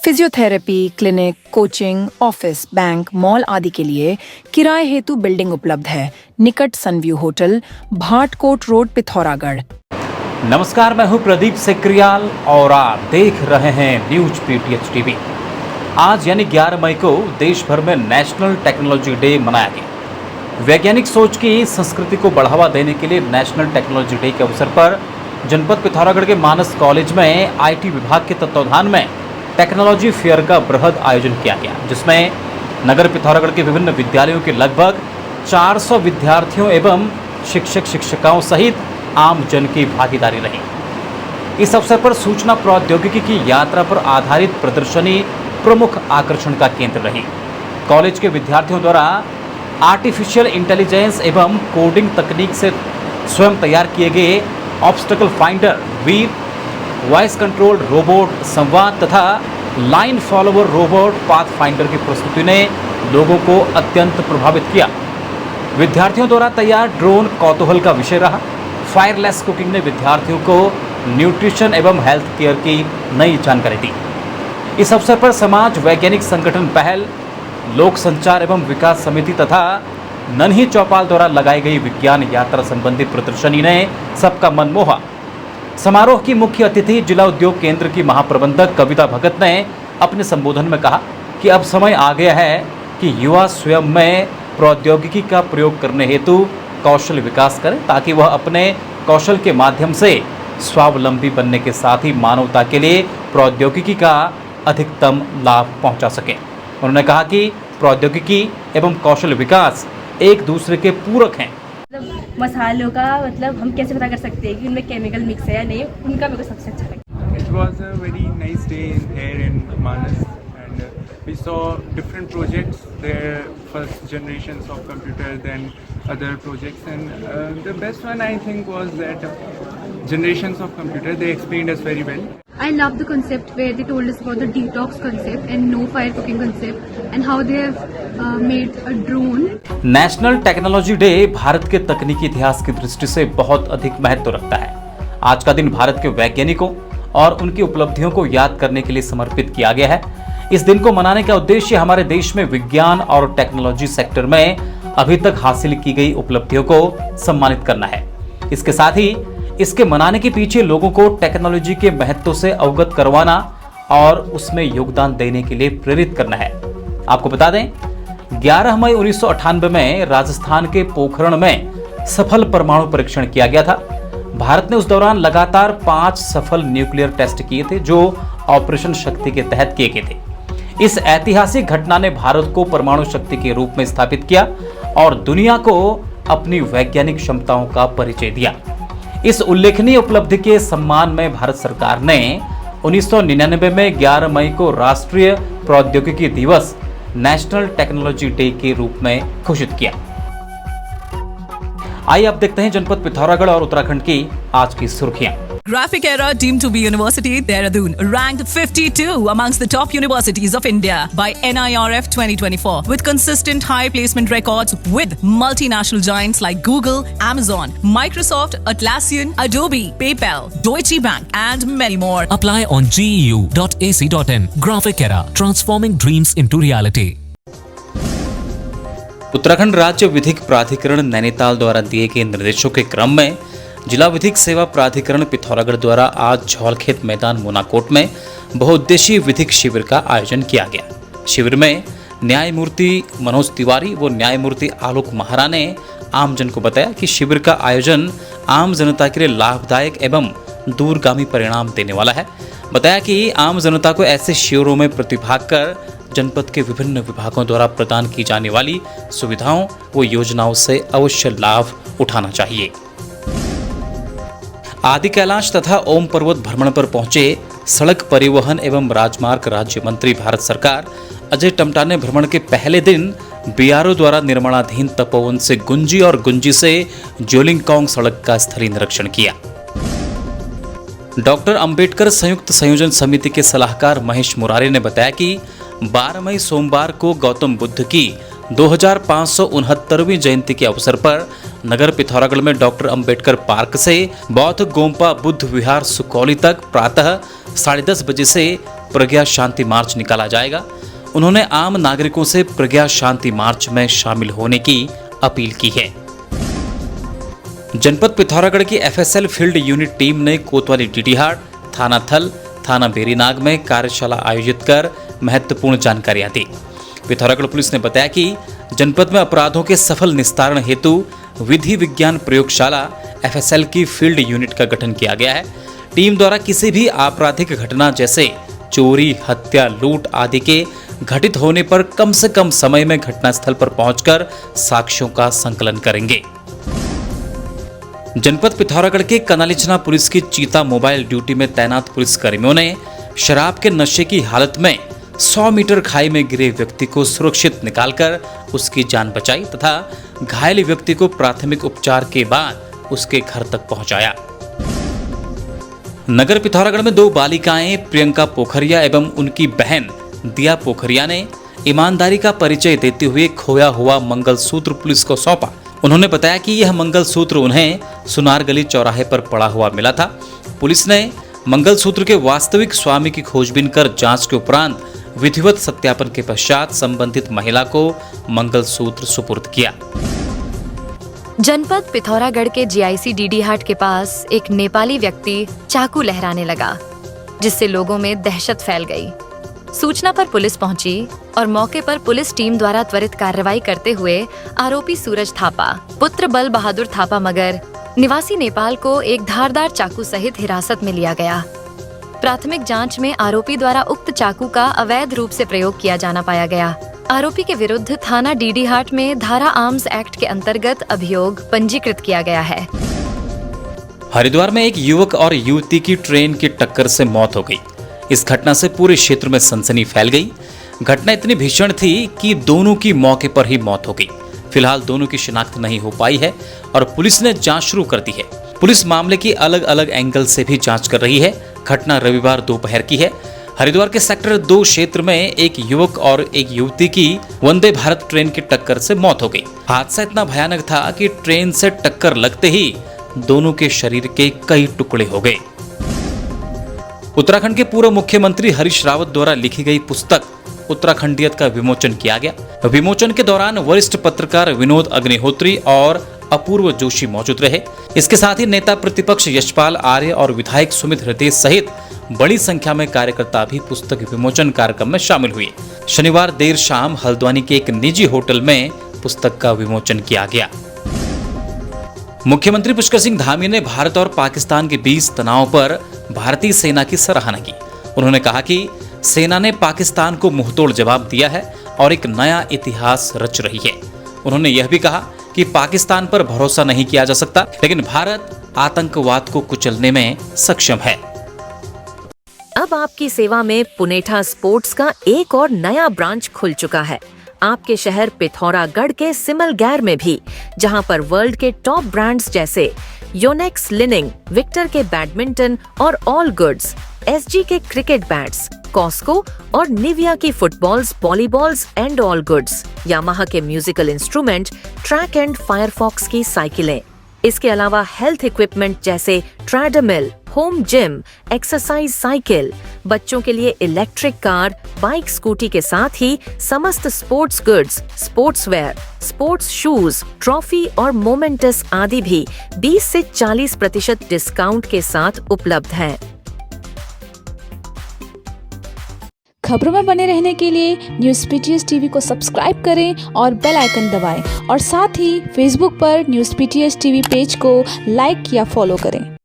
Physiotherapy, clinic, coaching, office, bank, mall आदि के लिए किराए हेतु बिल्डिंग उपलब्ध है। निकट sun view hotel, Bhatkot road, Pithoragarh. नमस्कार, मैं हूं प्रदीप सेक्रियाल और आप देख रहे हैं न्यूज पीटीएच टीवी। आज यानी 11 मई को देश भर में नेशनल टेक्नोलॉजी डे मनाया गया। वैज्ञानिक सोच की संस्कृति को बढ़ावा देने के लिए नेशनल टेक्नोलॉजी डे के अवसर पर जनपद पिथौरागढ़ के मानस कॉलेज में आईटी विभाग के तत्वावधान में टेक्नोलॉजी फेयर का बृहद आयोजन किया गया, जिसमें नगर पिथौरागढ़ के विभिन्न विद्यालयों के लगभग 400 विद्यार्थियों एवं शिक्षक शिक्षिकाओं सहित आम जन की भागीदारी रही। इस अवसर पर सूचना प्रौद्योगिकी की यात्रा पर आधारित प्रदर्शनी प्रमुख आकर्षण का केंद्र रही। कॉलेज के विद्यार्थियों द्वारा आर्टिफिशियल इंटेलिजेंस एवं कोडिंग तकनीक से स्वयं तैयार किए गए ऑब्स्टेकल फाइंडर, वीर, वॉइस कंट्रोल रोबोट, संवाद तथा line follower robot path finder की प्रस्तुति ने लोगों को अत्यंत प्रभावित किया। विद्यार्थियों द्वारा तैयार ड्रोन कौतूहल का विषय रहा। फायरलेस कुकिंग ने विद्यार्थियों को न्यूट्रिशन एवं हेल्थ केयर की नई जानकारी दी। इस अवसर पर समाज वैज्ञानिक संगठन पहल, लोक संचार एवं विकास समिति तथा नन्ही चौपाल द्वारा लगाई गई विज्ञान यात्रा संबंधी प्रदर्शनी ने सबका मन मोहा। समारोह की मुख्य अतिथि जिला उद्योग केंद्र की महाप्रबंधक कविता भगत ने अपने संबोधन में कहा कि अब समय आ गया है कि युवा स्वयं में प्रौद्योगिकी का प्रयोग करने हेतु कौशल विकास करें, ताकि वह अपने कौशल के माध्यम से स्वावलंबी बनने के साथ ही मानवता के लिए प्रौद्योगिकी का अधिकतम लाभ पहुंचा सकें। उन्होंने कहा कि प्रौद्योगिकी एवं कौशल विकास एक दूसरे के पूरक हैं। मसालों का मतलब हम कैसे पता कर सकते हैं कि उनमें केमिकल मिक्स है या नहीं, उनका मेरे को सबसे अच्छा लगा। It was a very nice day here in Manas, and we saw different projects. There first generations of computer, then other projects, and the best one I think was that generations of computer. They explained us very well. I love the concept where they told us about the detox concept and no fire cooking concept and how they have made a drone. National technology day Bharat के तकनीकी इतिहास की दृष्टि से बहुत अधिक महत्व रखता है। आज का दिन भारत के वैज्ञानिकों और उनकी उपलब्धियों को याद करने के लिए समर्पित किया गया है। इस दिन को मनाने का उद्देश्य हमारे देश में विज्ञान और टेक्नोलॉजी सेक्टर में अभी तक हासिल की गई उपलब्धियों को सम्मानित करना है। इसके साथ ही इसके मनाने के पीछे लोगों को टेक्नोलॉजी के महत्व से अवगत करवाना और उसमें योगदान देने के लिए प्रेरित करना है। आपको बता दें, 11 मई 1998 में राजस्थान के पोखरण में सफल परमाणु परीक्षण किया गया था। भारत ने उस दौरान लगातार 5 सफल न्यूक्लियर टेस्ट किए थे, जो ऑपरेशन शक्ति के तहत किए गए थे। इस ऐतिहासिक घटना ने भारत को परमाणु शक्ति के रूप में स्थापित किया और दुनिया को अपनी वैज्ञानिक क्षमताओं का परिचय दिया। इस उल्लेखनीय उपलब्धि के सम्मान में भारत सरकार ने 1999 में 11 मई को राष्ट्रीय प्रौद्योगिकी दिवस नेशनल टेक्नोलॉजी डे के रूप में घोषित किया। आइए अब देखते हैं जनपद पिथौरागढ़ और उत्तराखंड की आज की सुर्खियां। Graphic Era deemed to be University Dehradun ranked 52 amongst the top universities of India by NIRF 2024 with consistent high placement records with multinational giants like Google, Amazon, Microsoft, Atlassian, Adobe, PayPal, Deutsche Bank and many more. Apply on geu.ac.in. Graphic Era, transforming dreams into reality. Uttarakhand राज्य विधिक प्राधिकरण नैनीताल द्वारा दिए गए निर्देशों के क्रम में जिला विधिक सेवा प्राधिकरण पिथौरागढ़ द्वारा आज झौलखेत मैदान मोनाकोट में बहुउद्देशीय विधिक शिविर का आयोजन किया गया। शिविर में न्यायमूर्ति मनोज तिवारी व न्यायमूर्ति आलोक महारा ने आमजन को बताया कि शिविर का आयोजन आम जनता के लिए लाभदायक एवं दूरगामी परिणाम देने वाला है। बताया कि आम जनता को ऐसे शिविरों में प्रतिभाग कर जनपद के विभिन्न विभागों द्वारा प्रदान की जाने वाली सुविधाओं व योजनाओं से अवश्य लाभ उठाना चाहिए। आदि कैलाश तथा ओम पर्वत भ्रमण पर पहुंचे सड़क परिवहन एवं राजमार्ग राज्य मंत्री भारत सरकार अजय टम्टा ने भ्रमण के पहले दिन बीआरओ द्वारा निर्माणाधीन तपोवन से गुंजी और गुंजी से जोलिंगकोंग सड़क का स्थलीय निरीक्षण किया। डॉक्टर अंबेडकर संयुक्त संयोजन समिति के सलाहकार महेश मुरारी ने बताया कि 12 मई सोमवार को गौतम बुद्ध की 2569वीं जयंती के अवसर पर नगर पिथौरागढ़ में डॉक्टर अंबेडकर पार्क से बौद्ध गोम्पा बुद्ध विहार सुकौली तक प्रातः 10:30 बजे से प्रज्ञा शांति मार्च निकाला जाएगा। उन्होंने आम नागरिकों से प्रज्ञा शांति मार्च में शामिल होने की अपील की है। जनपद पिथौरागढ़ की एफएसएल फील्ड यूनिट टीम ने कोतवाली डीडीहाट, थाना थल, थाना बेरीनाग में कार्यशाला आयोजित कर महत्वपूर्ण जानकारियां दी। पिथौरागढ़ पुलिस ने बताया कि जनपद में अपराधों के सफल निस्तारण हेतु विधि विज्ञान प्रयोगशाला एफएसएल की फील्ड यूनिट का गठन किया गया है। टीम द्वारा किसी भी आपराधिक घटना जैसे चोरी, हत्या, लूट आदि के घटित होने पर कम से कम समय में घटनास्थल पर पहुंचकर साक्ष्यों का संकलन करेंगे। जनपद पिथौरागढ़ के कनालिचना पुलिस की चीता मोबाइल ड्यूटी में तैनात पुलिस कर्मियों ने शराब के नशे की हालत में 100 मीटर खाई में गिरे व्यक्ति को सुरक्षित निकालकर उसकी जान बचाई तथा घायल व्यक्ति को प्राथमिक उपचार के बाद उसके घर तक पहुंचाया। नगर पिथौरागढ़ में 2 बालिकाएं प्रियंका पोखरिया एवं उनकी बहन दिया पोखरिया ने ईमानदारी का परिचय देते हुए खोया हुआ मंगलसूत्र पुलिस को सौंपा। उन्होंने बताया कि यह मंगलसूत्र उन्हें सुनारगली चौराहे पर पड़ा हुआ मिला था। पुलिस ने मंगलसूत्र के वास्तविक स्वामी की खोजबीन कर जांच के उपरांत विधिवत सत्यापन के पश्चात संबंधित महिला को मंगलसूत्र सुपुर्द किया। जनपद पिथौरागढ़ के जीआईसी डीडीहाट के पास एक नेपाली व्यक्ति चाकू लहराने लगा, जिससे लोगों में दहशत फैल गई। सूचना पर पुलिस पहुंची और मौके पर पुलिस टीम द्वारा त्वरित कार्रवाई करते हुए आरोपी सूरज थापा पुत्र बल बहादुर थापा मगर निवासी नेपाल को एक धारदार चाकू सहित हिरासत में लिया गया। प्राथमिक जांच में आरोपी द्वारा उक्त चाकू का अवैध रूप से प्रयोग किया जाना पाया गया। आरोपी के विरुद्ध थाना डीडीहाट में धारा आर्म्स एक्ट के अंतर्गत अभियोग पंजीकृत किया गया है। हरिद्वार में एक युवक और युवती की ट्रेन की टक्कर से मौत हो गई। इस घटना से पूरे क्षेत्र में सनसनी फैल गई। घटना इतनी भीषण थी कि दोनों की मौके पर ही मौत हो गई। फिलहाल दोनों की शिनाख्त नहीं हो पाई है और पुलिस ने जांच शुरू कर दी है। पुलिस मामले की अलग अलग एंगल से भी जांच कर रही है। घटना रविवार दोपहर की है। हरिद्वार के सेक्टर 2 क्षेत्र में एक युवक और एक युवती की वंदे भारत ट्रेन की टक्कर से मौत हो गई। हादसा इतना भयानक था कि ट्रेन से टक्कर लगते ही दोनों के शरीर के कई टुकड़े हो गए। उत्तराखंड के पूर्व मुख्यमंत्री हरीश रावत द्वारा लिखी गई पुस्तक उत्तराखंडियत का विमोचन किया गया। विमोचन के दौरान वरिष्ठ पत्रकार विनोद अग्निहोत्री और अपूर्व जोशी मौजूद रहे। इसके साथ ही नेता प्रतिपक्ष यशपाल आर्य और विधायक सुमित हृदय सहित बड़ी संख्या में कार्यकर्ता भी पुस्तक विमोचन कार्यक्रम में शामिल हुए। शनिवार देर शाम हल्द्वानी के एक निजी होटल में पुस्तक का विमोचन किया गया। मुख्यमंत्री पुष्कर सिंह धामी ने भारत और पाकिस्तान के बीच तनाव पर भारतीय सेना की सराहना की। उन्होंने कहा कि सेना ने पाकिस्तान को मुंहतोड़ जवाब दिया है और एक नया इतिहास रच रही है। उन्होंने यह भी कहा कि पाकिस्तान पर भरोसा नहीं किया जा सकता, लेकिन भारत आतंकवाद को कुचलने में सक्षम है। अब आपकी सेवा में पुनेठा स्पोर्ट्स का एक और नया ब्रांच खुल चुका है। आपके शहर पिथौरागढ़ के सिमलगैर में भी, जहां पर वर्ल्ड के टॉप ब्रांड्स जैसे योनेक्स लिनिंग, विक्टर के बैडमिंटन और ऑल गुड्स, एसजी के क्रिकेट बैट्स, कॉस्को और निविया की footballs, volleyballs and all goods, Yamaha के musical instrument, track and Firefox की साइकिलें, इसके अलावा हेल्थ इक्विपमेंट जैसे treadmill, home gym, exercise cycle, बच्चों के लिए इलेक्ट्रिक कार, बाइक, स्कूटी के साथ ही समस्त sports goods, sports wear, sports shoes, trophy और मोमेंटस आदि भी 20 से 40% डिस्काउंट के साथ उपलब्ध हैं। खबरों में बने रहने के लिए न्यूज़ पीटीएस टीवी को सब्सक्राइब करें और बेल आइकन दबाएं और साथ ही फेसबुक पर न्यूज़ पीटीएस टीवी पेज को लाइक या फॉलो करें।